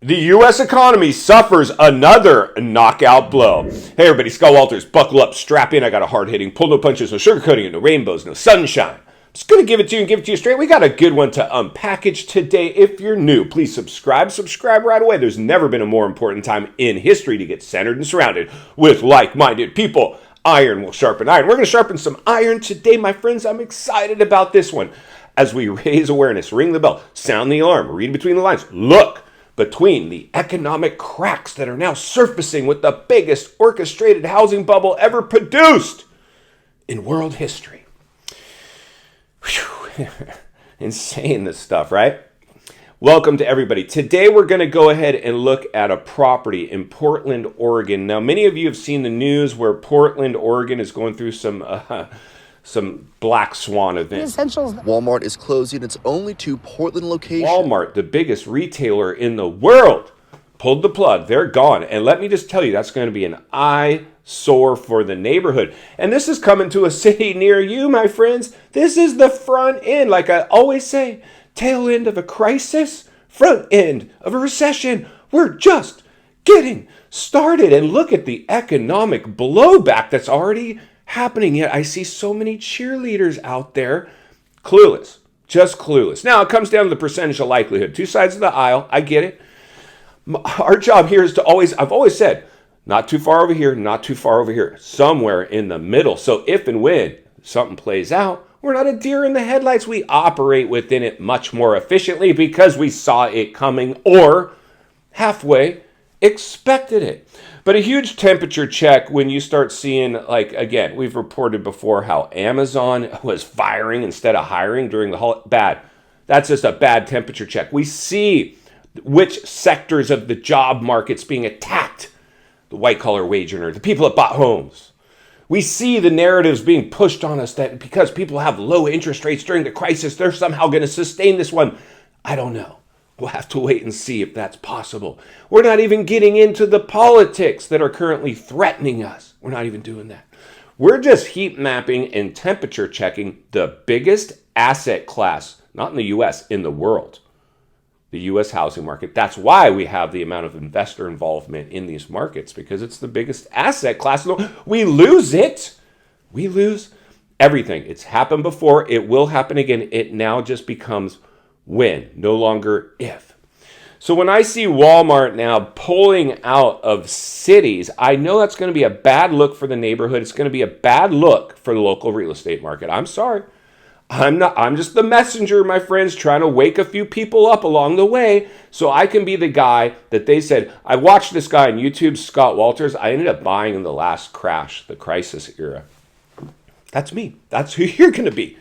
The U.S. economy suffers another knockout blow. Hey everybody, Scott Walters, buckle up, strap in. I got a hard-hitting, pull no punches, no sugarcoating, no rainbows, no sunshine. I'm just going to give it to you and give it to you straight. We got a good one to unpackage today. If you're new, please subscribe right away. There's never been a more important time in history to get centered and surrounded with like-minded people. Iron will sharpen iron. We're going to sharpen some iron today, my friends. I'm excited about this one. As we raise awareness, ring the bell, sound the alarm, read between the lines, look between the economic cracks that are now surfacing with the biggest orchestrated housing bubble ever produced in world history. Whew. Insane, this stuff, right? Welcome to everybody. Today we're going to go ahead and look at a property in Portland, Oregon. Now, many of you have seen the news where Portland, Oregon is going through some black swan events. Walmart is closing its only two Portland locations. Walmart, the biggest retailer in the world, pulled the plug. They're gone. And let me just tell you, that's going to be an eyesore for the neighborhood. And this is coming to a city near you, my friends. This is the front end. Like I always say, tail end of a crisis, front end of a recession. We're just getting started. And look at the economic blowback that's already happening. Yet I see so many cheerleaders out there clueless, just clueless. Now it comes down to the percentage of likelihood. Two sides of the aisle. I get it. Our job here is to I've always said, not too far over here, not too far over here, somewhere in the middle. So if and when something plays out, we're not a deer in the headlights. We operate within it much more efficiently because we saw it coming or halfway expected it. But a huge temperature check when you start seeing, like, again, we've reported before how Amazon was firing instead of hiring during the whole bad. That's just a bad temperature check. We see which sectors of the job market's being attacked. The white-collar wage earner, the people that bought homes. We see the narratives being pushed on us that because people have low interest rates during the crisis, they're somehow going to sustain this one. I don't know. We'll have to wait and see if that's possible. We're not even getting into the politics that are currently threatening us. We're not even doing that. We're just heat mapping and temperature checking the biggest asset class, not in the U.S., in the world. The U.S. housing market. That's why we have the amount of investor involvement in these markets, because it's the biggest asset class. We lose it. We lose everything. It's happened before. It will happen again. It now just becomes when, no longer if. So when I see Walmart now pulling out of cities, I know that's going to be a bad look for the neighborhood. It's going to be a bad look for the local real estate market. I'm sorry. I'm just the messenger, my friends, trying to wake a few people up along the way so I can be the guy that they said, I watched this guy on YouTube, Scott Walters. I ended up buying in the last crash, the crisis era. That's me. That's who you're going to be.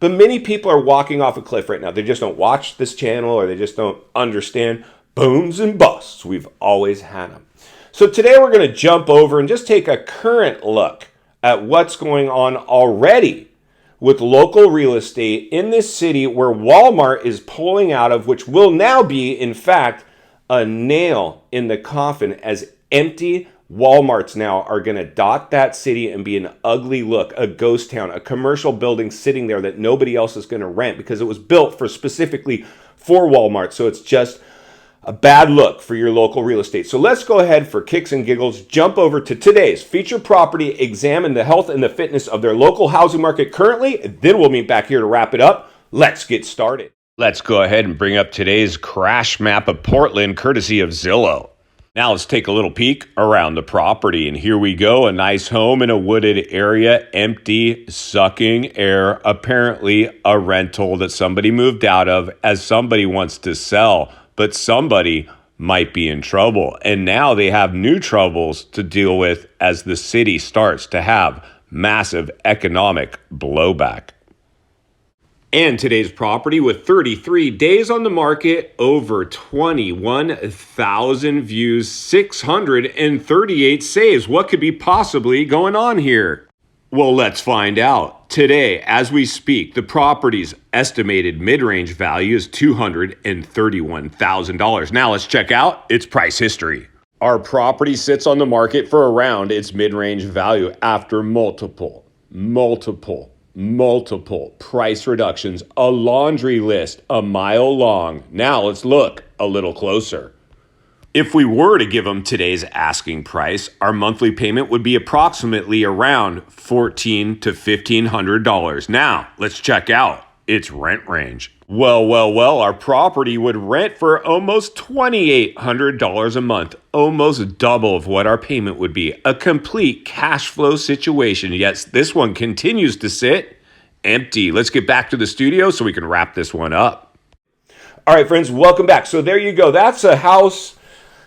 But many people are walking off a cliff right now. They just don't watch this channel or they just don't understand booms and busts. We've always had them. So today we're going to jump over and just take a current look at what's going on already with local real estate in this city where Walmart is pulling out of, which will now be, in fact, a nail in the coffin as empty Walmarts now are going to dot that city and be an ugly look, a ghost town, a commercial building sitting there that nobody else is going to rent because it was built for specifically for Walmart. So it's just a bad look for your local real estate. So let's go ahead for kicks and giggles, jump over to today's featured property, examine the health and the fitness of their local housing market currently. Then we'll meet back here to wrap it up. Let's get started. Let's go ahead and bring up today's crash map of Portland, courtesy of Zillow. Now let's take a little peek around the property. And here we go, a nice home in a wooded area, empty, sucking air, apparently a rental that somebody moved out of as somebody wants to sell. But somebody might be in trouble. And now they have new troubles to deal with as the city starts to have massive economic blowback. And today's property with 33 days on the market, over 21,000 views, 638 saves. What could be possibly going on here? Well, let's find out. Today, as we speak, the property's estimated mid-range value is $231,000. Now let's check out its price history. Our property sits on the market for around its mid-range value after multiple price reductions, a laundry list a mile long. Now let's look a little closer. If we were to give them today's asking price, our monthly payment would be approximately around $1,400 to $1,500. Now, let's check out its rent range. Well, our property would rent for almost $2,800 a month, almost double of what our payment would be. A complete cash flow situation. Yes, this one continues to sit empty. Let's get back to the studio so we can wrap this one up. All right, friends, welcome back. So there you go. That's a house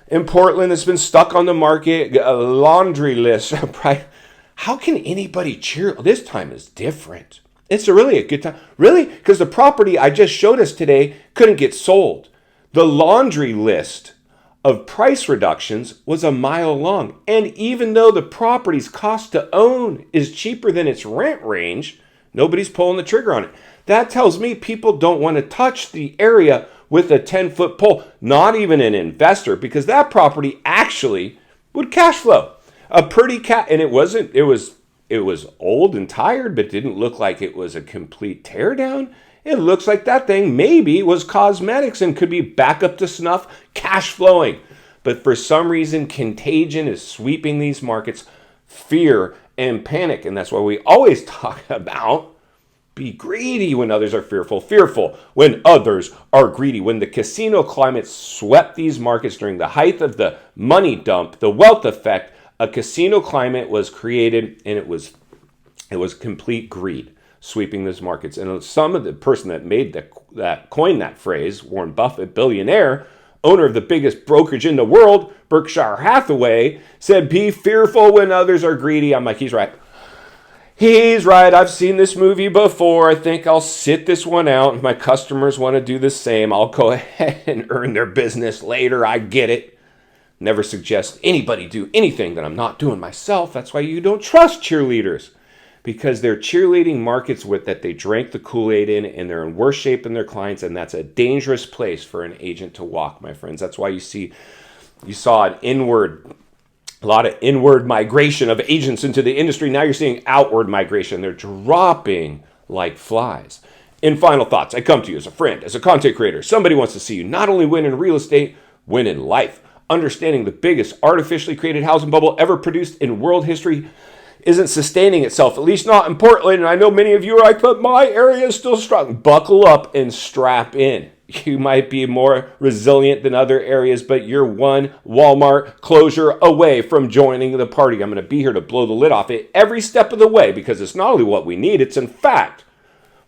in Portland that's been stuck on the market, a laundry list. How can anybody cheer? This time is different. It's really a good time. Really? Because the property I just showed us today couldn't get sold. The laundry list of price reductions was a mile long. And even though the property's cost to own is cheaper than its rent range, nobody's pulling the trigger on it. That tells me people don't want to touch the area with a 10-foot pole, not even an investor, because that property actually would cash flow. A pretty and it was old and tired, but didn't look like it was a complete teardown. It looks like that thing maybe was cosmetics and could be back up to snuff, cash flowing. But for some reason, contagion is sweeping these markets, fear and panic. And that's why we always talk about be greedy when others are fearful, fearful when others are greedy. When the casino climate swept these markets during the height of the money dump, the wealth effect, a casino climate was created, and it was complete greed sweeping these markets. And some of the person that made that coined that phrase, Warren Buffett, billionaire, owner of the biggest brokerage in the world, Berkshire Hathaway, said, "Be fearful when others are greedy." I'm like, he's right. He's right. I've seen this movie before. I think I'll sit this one out. If my customers want to do the same, I'll go ahead and earn their business later. I get it. Never suggest anybody do anything that I'm not doing myself. That's why you don't trust cheerleaders, because they're cheerleading markets that they drank the Kool-Aid in, and they're in worse shape than their clients, and that's a dangerous place for an agent to walk, my friends. That's why you saw a lot of inward migration of agents into the industry. Now you're seeing outward migration. They're dropping like flies. In final thoughts, I come to you as a friend, as a content creator. Somebody wants to see you not only win in real estate, win in life. Understanding the biggest artificially created housing bubble ever produced in world history isn't sustaining itself, at least not in Portland. And I know many of you are like, but my area is still strong. Buckle up and strap in. You might be more resilient than other areas, but you're one Walmart closure away from joining the party. I'm going to be here to blow the lid off it every step of the way, because it's not only what we need, it's in fact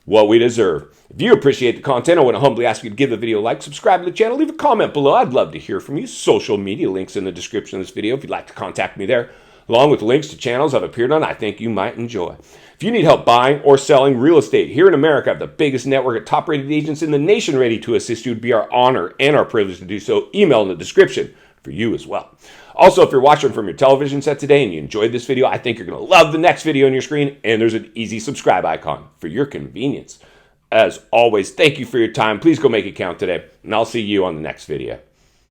what we deserve. If you appreciate the content, I want to humbly ask you to give the video a like, subscribe to the channel, leave a comment below. I'd love to hear from you. Social media links in the description of this video if you'd like to contact me there, along with links to channels I've appeared on I think you might enjoy. If you need help buying or selling real estate here in America, I have the biggest network of top-rated agents in the nation ready to assist you. It would be our honor and our privilege to do so. Email in the description for you as well. Also, if you're watching from your television set today and you enjoyed this video, I think you're going to love the next video on your screen, and there's an easy subscribe icon for your convenience. As always, thank you for your time. Please go make it count today, and I'll see you on the next video.